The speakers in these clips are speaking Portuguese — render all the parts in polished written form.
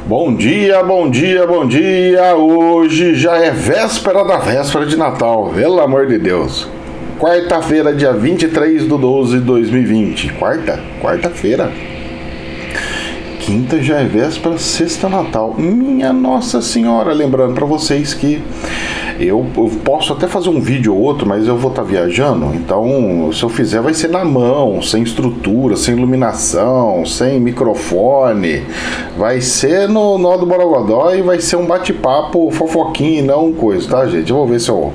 Bom dia, bom dia, bom dia! Hoje já é véspera da véspera de Natal, pelo amor de Deus. Quarta-feira, dia 23/12/2020. Quarta-feira. Quinta já é véspera, sexta Natal. Minha Nossa Senhora, lembrando para vocês que eu posso até fazer um vídeo ou outro, mas eu vou estar viajando, então se eu fizer vai ser na mão, sem estrutura, sem iluminação, sem microfone, vai ser no nó do Borogodó e vai ser um bate-papo fofoquinho e não coisa, tá, gente? Eu vou ver se eu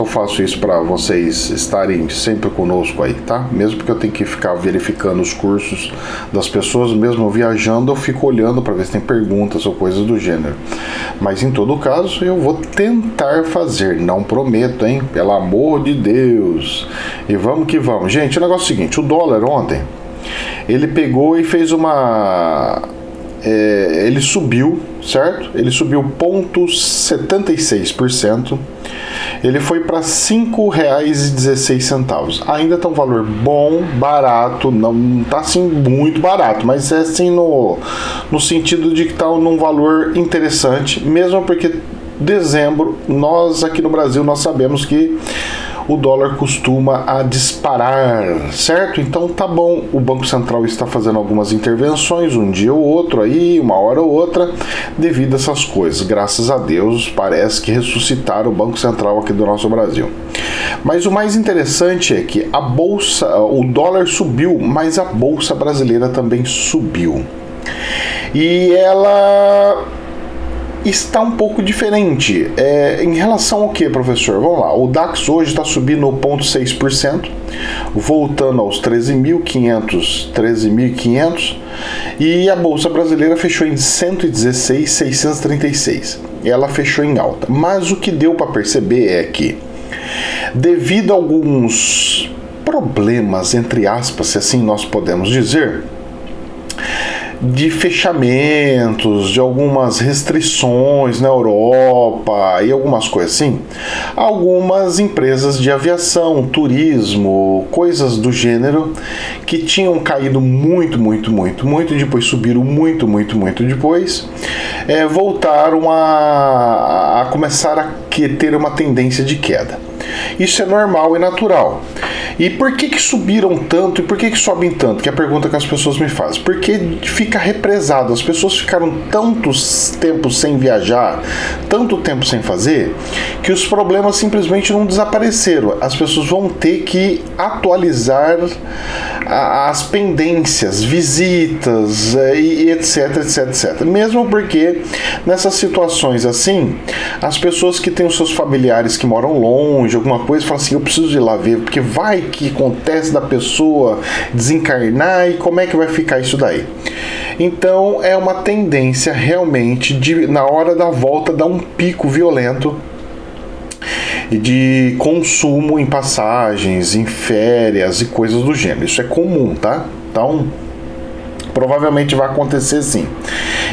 faço isso para vocês estarem sempre conosco aí, tá? Mesmo porque eu tenho que ficar verificando os cursos das pessoas, mesmo viajando, eu fico olhando para ver se tem perguntas ou coisas do gênero. Mas em todo caso, eu vou tentar fazer, não prometo, hein? Pelo amor de Deus. E vamos que vamos. Gente, o negócio é o seguinte, o dólar ontem, ele pegou e fez uma... ele subiu, certo? Ele subiu 0,76%. Ele foi para R$ 5,16. Ainda está um valor bom, barato, não está assim muito barato, mas é assim no sentido de que está num valor interessante, mesmo porque dezembro, nós aqui no Brasil, nós sabemos que o dólar costuma a disparar, certo? Então tá bom, o Banco Central está fazendo algumas intervenções, um dia ou outro aí, uma hora ou outra, devido a essas coisas. Graças a Deus, parece que ressuscitaram o Banco Central aqui do nosso Brasil. Mas o mais interessante é que a bolsa, o dólar subiu, mas a bolsa brasileira também subiu. E ela está um pouco diferente. Em relação ao que, professor? Vamos lá. O DAX hoje está subindo 0,6%, voltando aos 13.500. E a Bolsa Brasileira fechou em 116.636. Ela fechou em alta. Mas o que deu para perceber é que, devido a alguns problemas, entre aspas, se assim nós podemos dizer, de fechamentos, de algumas restrições na Europa e algumas coisas assim, algumas empresas de aviação, turismo, coisas do gênero, que tinham caído muito, depois subiram muito depois, voltaram a começar a ter uma tendência de queda. Isso é normal e natural. E por que subiram tanto e por que sobem tanto? Que é a pergunta que as pessoas me fazem. Porque fica represado. As pessoas ficaram tantos tempos sem viajar, tanto tempo sem fazer, que os problemas simplesmente não desapareceram. As pessoas vão ter que atualizar as pendências, visitas e etc. Mesmo porque nessas situações assim, as pessoas que têm os seus familiares que moram longe, alguma coisa, falam assim, eu preciso ir lá ver, porque vai que acontece da pessoa desencarnar e como é que vai ficar isso daí. Então é uma tendência realmente de, na hora da volta, dar um pico violento de consumo em passagens, em férias e coisas do gênero. Isso é comum, tá? Então provavelmente vai acontecer sim.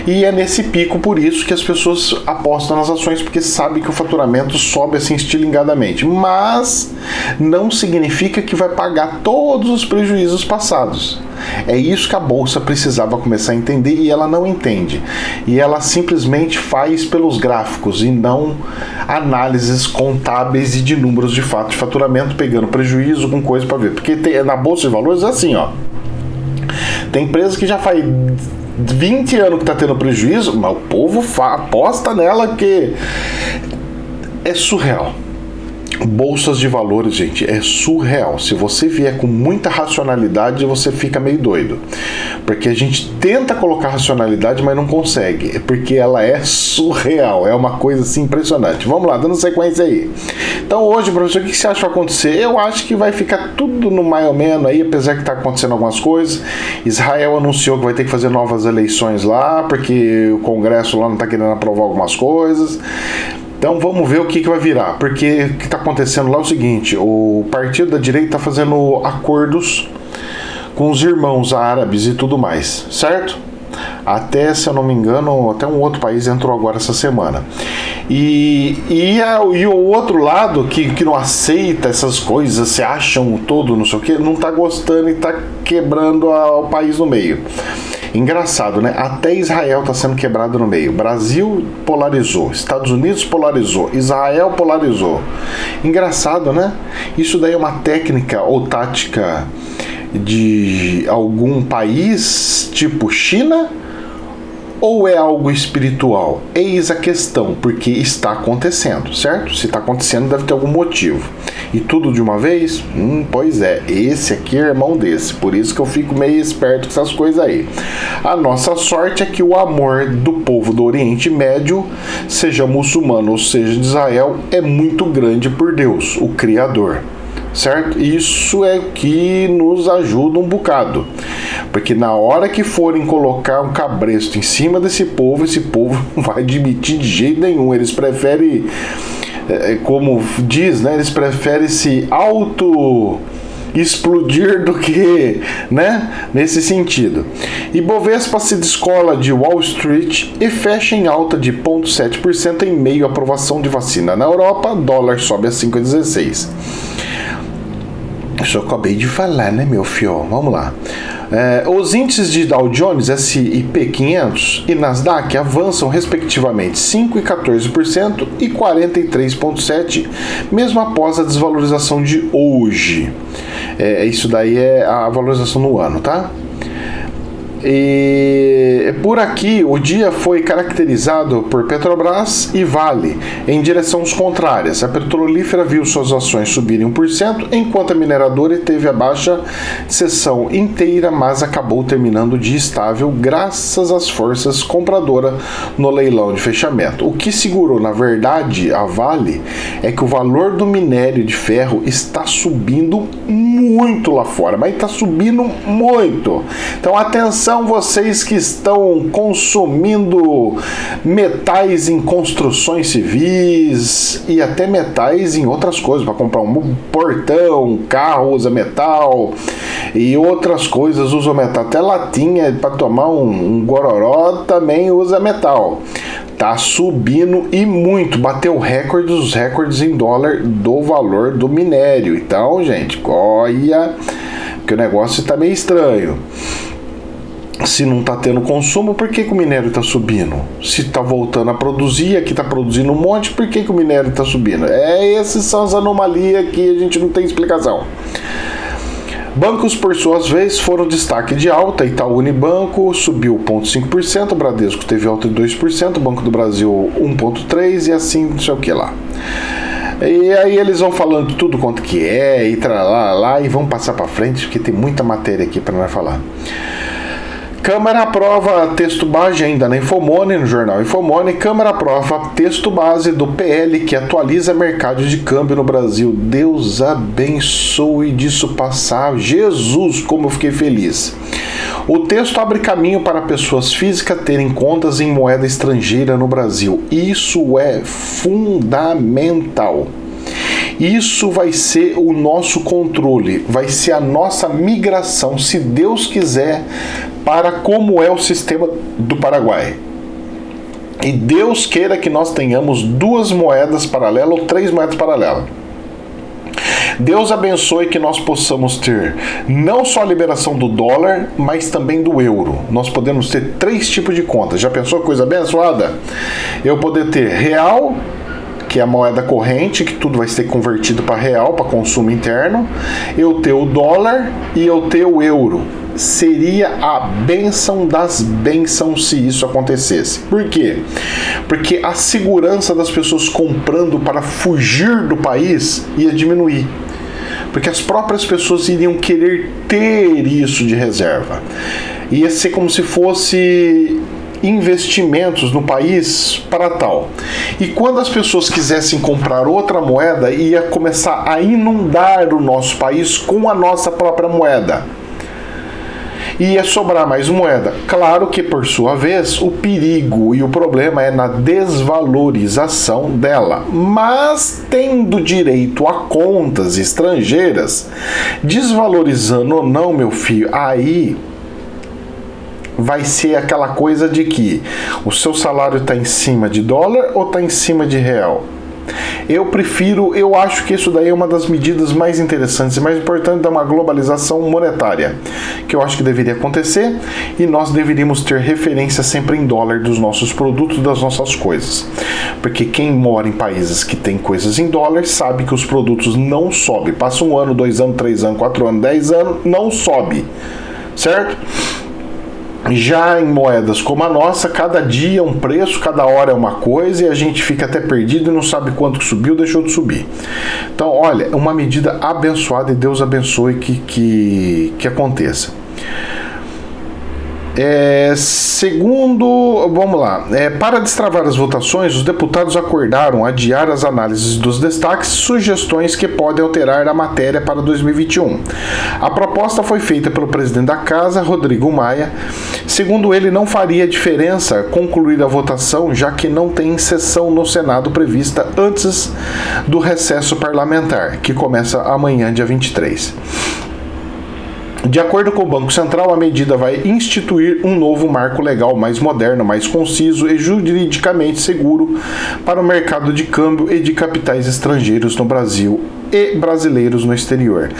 E é nesse pico, por isso, que as pessoas apostam nas ações, porque sabem que o faturamento sobe assim estilingadamente. Mas não significa que vai pagar todos os prejuízos passados. É isso que a Bolsa precisava começar a entender e ela não entende. E ela simplesmente faz pelos gráficos e não análises contábeis e de números de fato de faturamento, pegando prejuízo com coisa para ver. Porque na Bolsa de Valores é assim, ó. Tem empresa que já faz 20 anos que está tendo prejuízo, mas o povo aposta nela, que é surreal. Bolsas de valores, gente, é surreal. Se você vier com muita racionalidade, você fica meio doido. Porque a gente tenta colocar racionalidade, mas não consegue. Porque ela é surreal. É uma coisa assim impressionante. Vamos lá, dando sequência aí. Então hoje, professor, o que você acha que vai acontecer? Eu acho que vai ficar tudo no mais ou menos aí, apesar que está acontecendo algumas coisas. Israel anunciou que vai ter que fazer novas eleições lá, porque o Congresso lá não está querendo aprovar algumas coisas. Então vamos ver o que vai virar, porque o que está acontecendo lá é o seguinte, o partido da direita está fazendo acordos com os irmãos árabes e tudo mais, certo? Até, se eu não me engano, até um outro país entrou agora essa semana. E o outro lado, que não aceita essas coisas, se acham todo, não sei o que, não está gostando e está quebrando o país no meio. Engraçado, né? Até Israel está sendo quebrado no meio. Brasil polarizou, Estados Unidos polarizou, Israel polarizou. Engraçado, né? Isso daí é uma técnica ou tática de algum país, tipo China, ou é algo espiritual? Eis a questão, porque está acontecendo, certo? Se está acontecendo, deve ter algum motivo. E tudo de uma vez? Pois é, esse aqui é irmão desse, por isso que eu fico meio esperto com essas coisas aí. A nossa sorte é que o amor do povo do Oriente Médio, seja muçulmano ou seja de Israel, é muito grande por Deus, o Criador. Certo? Isso é que nos ajuda um bocado, porque na hora que forem colocar um cabresto em cima desse povo, esse povo não vai admitir de jeito nenhum. Eles preferem, como diz, né? Eles preferem se explodir do que, né? Nesse sentido. Ibovespa se descola de Wall Street e fecha em alta de 0,7% em meio à aprovação de vacina na Europa. Dólar sobe a 5,16. Isso eu acabei de falar, né, meu filho? Vamos lá. Os índices de Dow Jones, S&P 500 e Nasdaq avançam respectivamente 5% e 14% e 43,7%, mesmo após a desvalorização de hoje. Isso daí é a valorização no ano, tá? E por aqui o dia foi caracterizado por Petrobras e Vale em direções contrárias. A petrolífera viu suas ações subirem 1%, enquanto a mineradora teve a baixa sessão inteira, mas acabou terminando o dia estável graças às forças compradoras no leilão de fechamento. O que segurou, na verdade, a Vale é que o valor do minério de ferro está subindo muito lá fora, mas está subindo muito. Então atenção, vocês que estão consumindo metais em construções civis e até metais em outras coisas, para comprar um portão, um carro usa metal e outras coisas usam metal, até latinha para tomar um gororó também usa metal. Tá subindo e muito, bateu os recordes em dólar do valor do minério. Então, gente, olha que o negócio está meio estranho. Se não está tendo consumo, por que o minério está subindo? Se está voltando a produzir, aqui está produzindo um monte, por que o minério está subindo? Essas são as anomalias que a gente não tem explicação. Bancos, por suas vezes, foram destaque de alta. Itaú Unibanco subiu 0,5%, Bradesco teve alta de 2%, Banco do Brasil 1,3% e assim não sei o que lá. E aí eles vão falando tudo quanto que é e lá e vão passar para frente, porque tem muita matéria aqui para nós falar. Câmara aprova texto base ainda na Infomone, no jornal Infomone. Câmara aprova texto base do PL que atualiza mercado de câmbio no Brasil. Deus abençoe disso passar. Jesus, como eu fiquei feliz. O texto abre caminho para pessoas físicas terem contas em moeda estrangeira no Brasil. Isso é fundamental. Isso vai ser o nosso controle, vai ser a nossa migração, se Deus quiser, para como é o sistema do Paraguai. E Deus queira que nós tenhamos 2 moedas paralelas ou 3 moedas paralelas. Deus abençoe que nós possamos ter não só a liberação do dólar, mas também do euro. Nós podemos ter 3 tipos de contas. Já pensou que coisa abençoada? Eu poder ter real, que é a moeda corrente, que tudo vai ser convertido para real, para consumo interno. Eu ter o dólar e eu ter o euro. Seria a bênção das bênçãos se isso acontecesse. Por quê? Porque a segurança das pessoas comprando para fugir do país ia diminuir. Porque as próprias pessoas iriam querer ter isso de reserva. Ia ser como se fosse investimentos no país para tal. E quando as pessoas quisessem comprar outra moeda, ia começar a inundar o nosso país com a nossa própria moeda. Ia sobrar mais moeda. Claro que, por sua vez, o perigo e o problema é na desvalorização dela. Mas, tendo direito a contas estrangeiras, desvalorizando ou não, meu filho, aí vai ser aquela coisa de que o seu salário está em cima de dólar ou está em cima de real? Eu acho que isso daí é uma das medidas mais interessantes e mais importantes de uma globalização monetária, que eu acho que deveria acontecer, e nós deveríamos ter referência sempre em dólar dos nossos produtos, das nossas coisas. Porque quem mora em países que tem coisas em dólar sabe que os produtos não sobem. Passa 1 ano, 2 anos, 3 anos, 4 anos, 10 anos, não sobe. Certo? Já em moedas como a nossa, cada dia é um preço, cada hora é uma coisa, e a gente fica até perdido e não sabe quanto que subiu, deixou de subir. Então, olha, é uma medida abençoada, e Deus abençoe que aconteça. Para destravar as votações, os deputados acordaram adiar as análises dos destaques, sugestões que podem alterar a matéria para 2021. A proposta foi feita pelo presidente da Casa, Rodrigo Maia. Segundo ele, não faria diferença concluir a votação, já que não tem sessão no Senado prevista antes do recesso parlamentar, que começa amanhã, dia 23. De acordo com o Banco Central, a medida vai instituir um novo marco legal mais moderno, mais conciso e juridicamente seguro para o mercado de câmbio e de capitais estrangeiros no Brasil e brasileiros no exterior.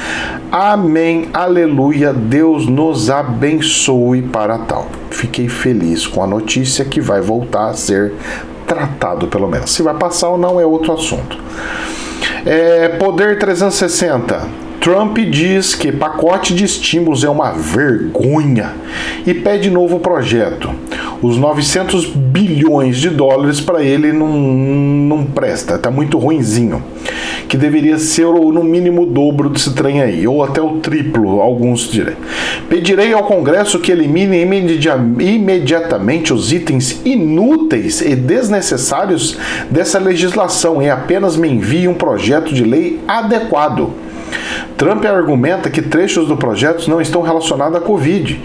Amém, aleluia, Deus nos abençoe para tal. Fiquei feliz com a notícia que vai voltar a ser tratado, pelo menos. Se vai passar ou não é outro assunto. Poder 360. Trump diz que pacote de estímulos é uma vergonha e pede novo projeto. Os 900 bilhões de dólares para ele não presta, tá muito ruinzinho. Que deveria ser no mínimo o dobro desse trem aí, ou até o triplo, alguns dirão. Pedirei ao Congresso que elimine imediatamente os itens inúteis e desnecessários dessa legislação e apenas me envie um projeto de lei adequado. Trump argumenta que trechos do projeto não estão relacionados à Covid.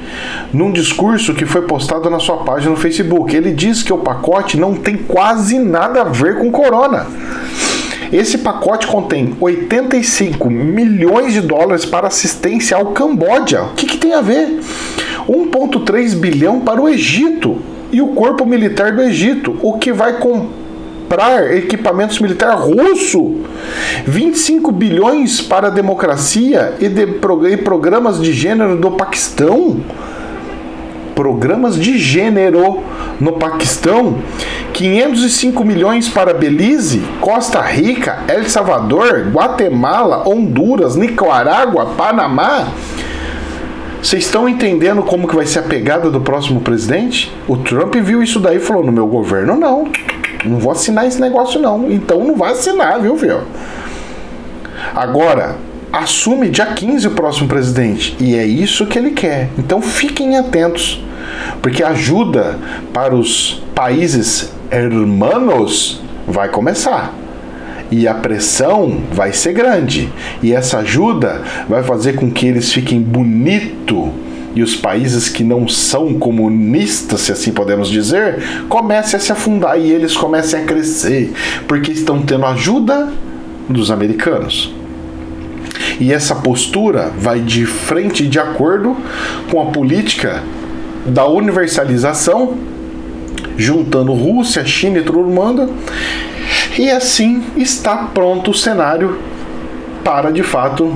Num discurso que foi postado na sua página no Facebook, ele diz que o pacote não tem quase nada a ver com corona. Esse pacote contém 85 milhões de dólares para assistência ao Camboja. O que tem a ver? 1,3 bilhão para o Egito e o corpo militar do Egito, o que vai comprar equipamentos militares russo, 25 bilhões para a democracia e programas de gênero do Paquistão. Programas de gênero no Paquistão, 505 milhões para Belize, Costa Rica, El Salvador, Guatemala, Honduras, Nicarágua, Panamá. Vocês estão entendendo como que vai ser a pegada do próximo presidente? O Trump viu isso daí e falou, no meu governo não vou assinar esse negócio não. Então não vai assinar, viu? Agora, assume dia 15 o próximo presidente. E é isso que ele quer. Então fiquem atentos. Porque a ajuda para os países hermanos vai começar. E a pressão vai ser grande. E essa ajuda vai fazer com que eles fiquem bonitos. E os países que não são comunistas, se assim podemos dizer, comecem a se afundar e eles comecem a crescer, porque estão tendo ajuda dos americanos. E essa postura vai de frente e de acordo com a política da universalização, juntando Rússia, China e todo mundo, e assim está pronto o cenário para, de fato,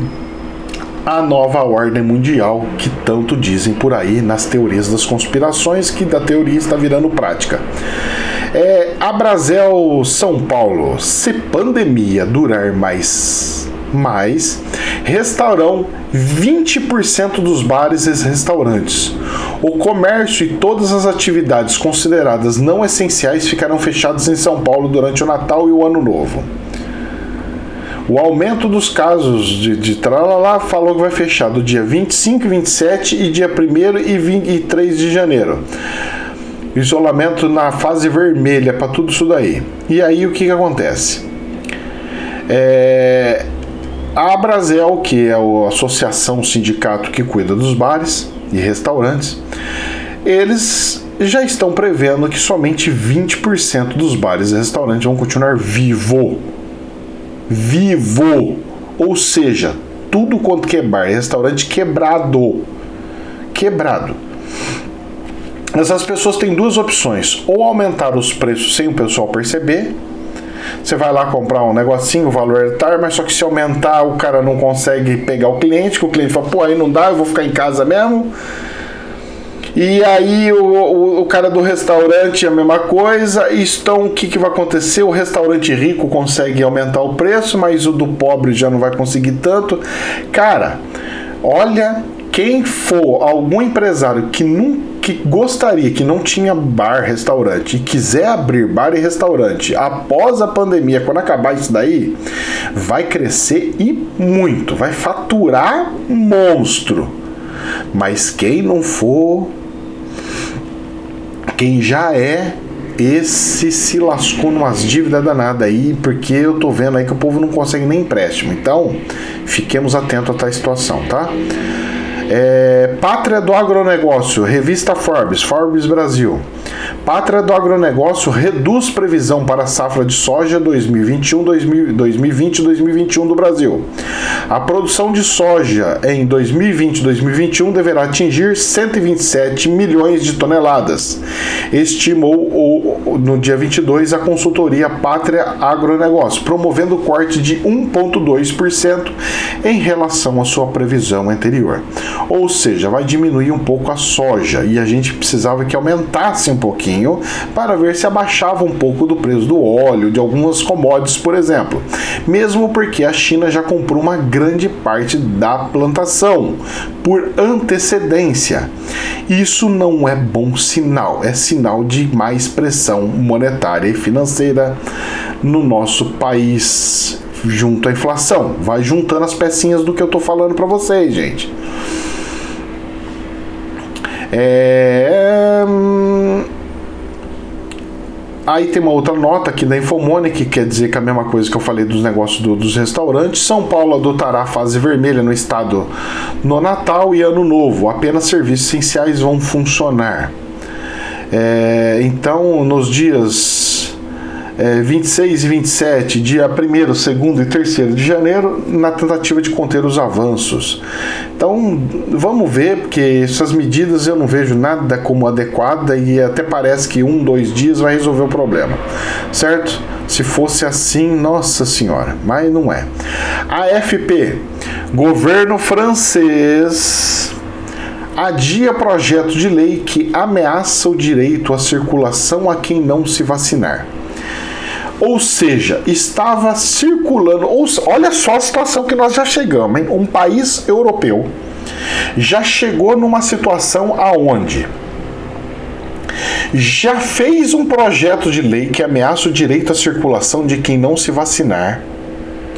a nova ordem mundial que tanto dizem por aí nas teorias das conspirações, que da teoria está virando prática. Abrazel São Paulo, se pandemia durar mais, restaurarão 20% dos bares e restaurantes. O comércio e todas as atividades consideradas não essenciais ficarão fechadas em São Paulo durante o Natal e o Ano Novo. O aumento dos casos de tralalá falou que vai fechar do dia 25, 27 e dia 1º e 23 de janeiro. Isolamento na fase vermelha para tudo isso daí. E aí o que acontece? A Abrazel, que é a associação, sindicato que cuida dos bares e restaurantes, eles já estão prevendo que somente 20% dos bares e restaurantes vão continuar vivo, ou seja, tudo quanto que é bar e restaurante quebrado. Essas pessoas têm duas opções: ou aumentar os preços sem o pessoal perceber, Você vai lá comprar um negocinho, o valor é tal, mas só que se aumentar o cara não consegue pegar o cliente, que o cliente fala, pô, aí não dá, eu vou ficar em casa mesmo. E aí o cara do restaurante é a mesma coisa. Então o que vai acontecer? O restaurante rico consegue aumentar o preço, mas o do pobre já não vai conseguir tanto. Cara, olha, quem for algum empresário que gostaria, que não tinha bar, restaurante, e quiser abrir bar e restaurante após a pandemia, quando acabar isso daí, vai crescer e muito, vai faturar monstro. Mas quem não for, quem já é, esse se lascou numas dívidas danadas aí, porque eu tô vendo aí que o povo não consegue nem empréstimo. Então, fiquemos atentos a tal situação, tá? Pátria do Agronegócio, revista Forbes Brasil. Pátria do Agronegócio reduz previsão para a safra de soja 2020-2021 do Brasil. A produção de soja em 2020-2021 deverá atingir 127 milhões de toneladas, estimou no dia 22 a consultoria Pátria Agronegócio, promovendo corte de 1,2% em relação à sua previsão anterior. Ou seja, vai diminuir um pouco a soja, e a gente precisava que aumentasse um pouquinho para ver se abaixava um pouco do preço do óleo, de algumas commodities, por exemplo. Mesmo porque a China já comprou uma grande parte da plantação por antecedência. Isso não é bom sinal, é sinal de mais pressão monetária e financeira no nosso país junto à inflação. Vai juntando as pecinhas do que eu tô falando para vocês, gente. Aí tem uma outra nota aqui da Infomoney, que quer dizer que a mesma coisa que eu falei dos negócios dos restaurantes. São Paulo adotará fase vermelha no estado no Natal e Ano Novo. Apenas serviços essenciais vão funcionar. Então, nos dias 26 e 27, dia 1º, 2º e 3º de janeiro, na tentativa de conter os avanços. Então, vamos ver, porque essas medidas eu não vejo nada como adequada e até parece que 2 dias vai resolver o problema, certo? Se fosse assim, nossa senhora, mas não é. AFP, governo francês adia projeto de lei que ameaça o direito à circulação a quem não se vacinar. Ou seja, estava circulando. Olha só a situação que nós já chegamos, hein? Um país europeu já chegou numa situação aonde já fez um projeto de lei que ameaça o direito à circulação de quem não se vacinar.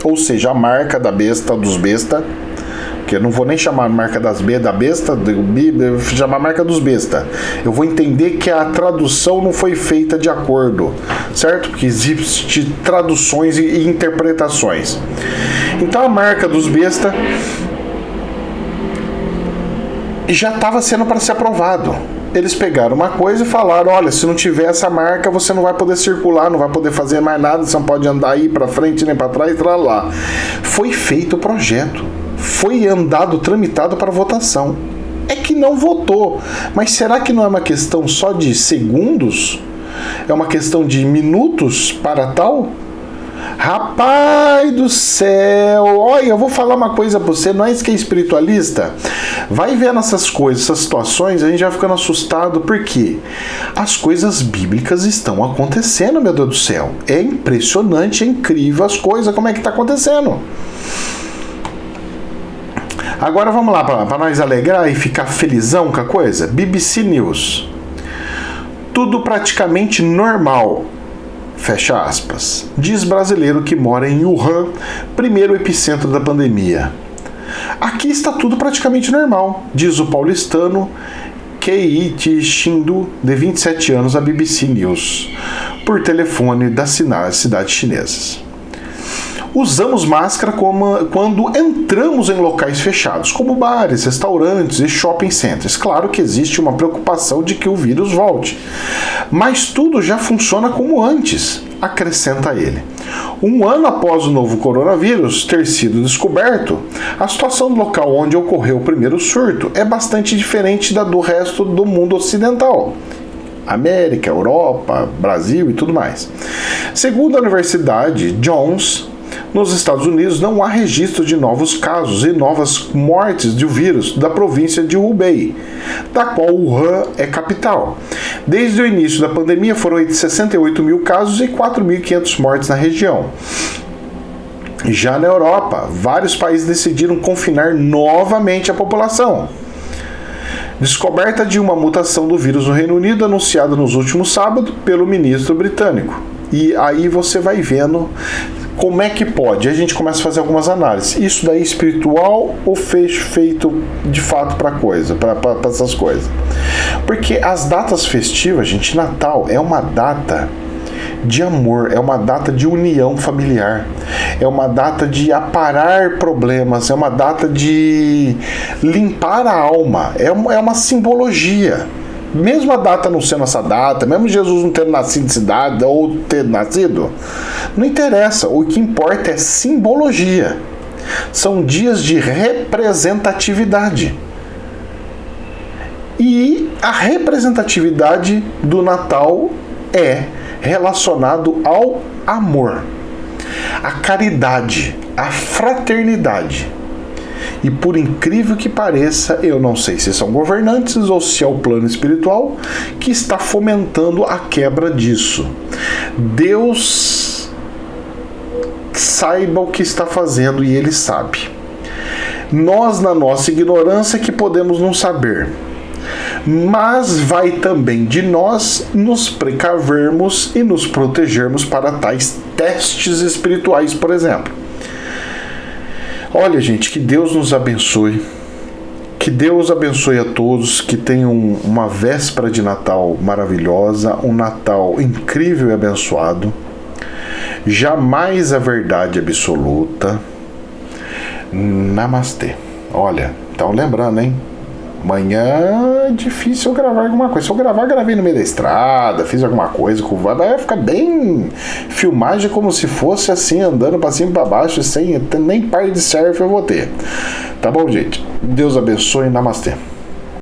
Ou seja, a marca da besta, dos besta, que eu não vou nem chamar a marca da besta, vou chamar a marca dos besta. Eu vou entender que a tradução não foi feita de acordo, certo? Porque existem traduções e interpretações. Então a marca dos besta já estava sendo para ser aprovado. Eles pegaram uma coisa e falaram, olha, se não tiver essa marca, você não vai poder circular, não vai poder fazer mais nada, você não pode andar aí para frente nem para trás e tal lá. Foi feito o projeto. Foi andado, tramitado para votação. É que não votou. Mas será que não é uma questão só de segundos? É uma questão de minutos para tal? Rapaz do céu! Olha, eu vou falar uma coisa para você, nós que é espiritualista, vai vendo essas coisas, essas situações, a gente vai ficando assustado, porque as coisas bíblicas estão acontecendo, meu Deus do céu. É impressionante, é incrível as coisas, como é que está acontecendo. Agora vamos lá, para nós alegrar e ficar felizão com a coisa. BBC News. Tudo praticamente normal. Fecha aspas. Diz brasileiro que mora em Wuhan, primeiro epicentro da pandemia. Aqui está tudo praticamente normal, diz o paulistano Keiichi Shindu, de 27 anos, à BBC News, por telefone das cidades chinesas. Usamos máscara quando entramos em locais fechados, como bares, restaurantes e shopping centers. Claro que existe uma preocupação de que o vírus volte, mas tudo já funciona como antes, acrescenta ele. 1 ano após o novo coronavírus ter sido descoberto, a situação do local onde ocorreu o primeiro surto é bastante diferente da do resto do mundo ocidental. América, Europa, Brasil e tudo mais. Segundo a Universidade Johns, nos Estados Unidos não há registro de novos casos e novas mortes do vírus da província de Hubei, da qual Wuhan é capital. Desde o início da pandemia foram 68 mil casos e 4.500 mortes na região. Já na Europa, vários países decidiram confinar novamente a população. Descoberta de uma mutação do vírus no Reino Unido anunciada nos últimos sábados pelo ministro britânico. E aí você vai vendo como é que pode. A gente começa a fazer algumas análises. Isso daí é espiritual ou feito de fato para essas coisas? Porque as datas festivas, gente, Natal é uma data de amor, é uma data de união familiar, é uma data de aparar problemas, é uma data de limpar a alma, é uma simbologia. Mesmo a data não sendo essa data, mesmo Jesus não ter nascido em cidade ou ter nascido, não interessa, o que importa é simbologia. São dias de representatividade. E a representatividade do Natal é relacionado ao amor, à caridade, à fraternidade. E por incrível que pareça, eu não sei se são governantes ou se é o plano espiritual que está fomentando a quebra disso. Deus saiba o que está fazendo e Ele sabe. Nós, na nossa ignorância, que podemos não saber. Mas vai também de nós nos precavermos e nos protegermos para tais testes espirituais, por exemplo. Olha, gente, que Deus nos abençoe. Que Deus abençoe a todos, que tenham uma véspera de Natal maravilhosa, um Natal incrível e abençoado. Jamais a verdade absoluta. Namastê. Olha, então lembrando, hein? Amanhã é difícil eu gravar alguma coisa. Se eu gravar, gravei no meio da estrada, fiz alguma coisa, vai ficar bem filmagem, como se fosse assim, andando pra cima e pra baixo, sem nem par de surf eu vou ter. Tá bom, gente? Deus abençoe, namastê.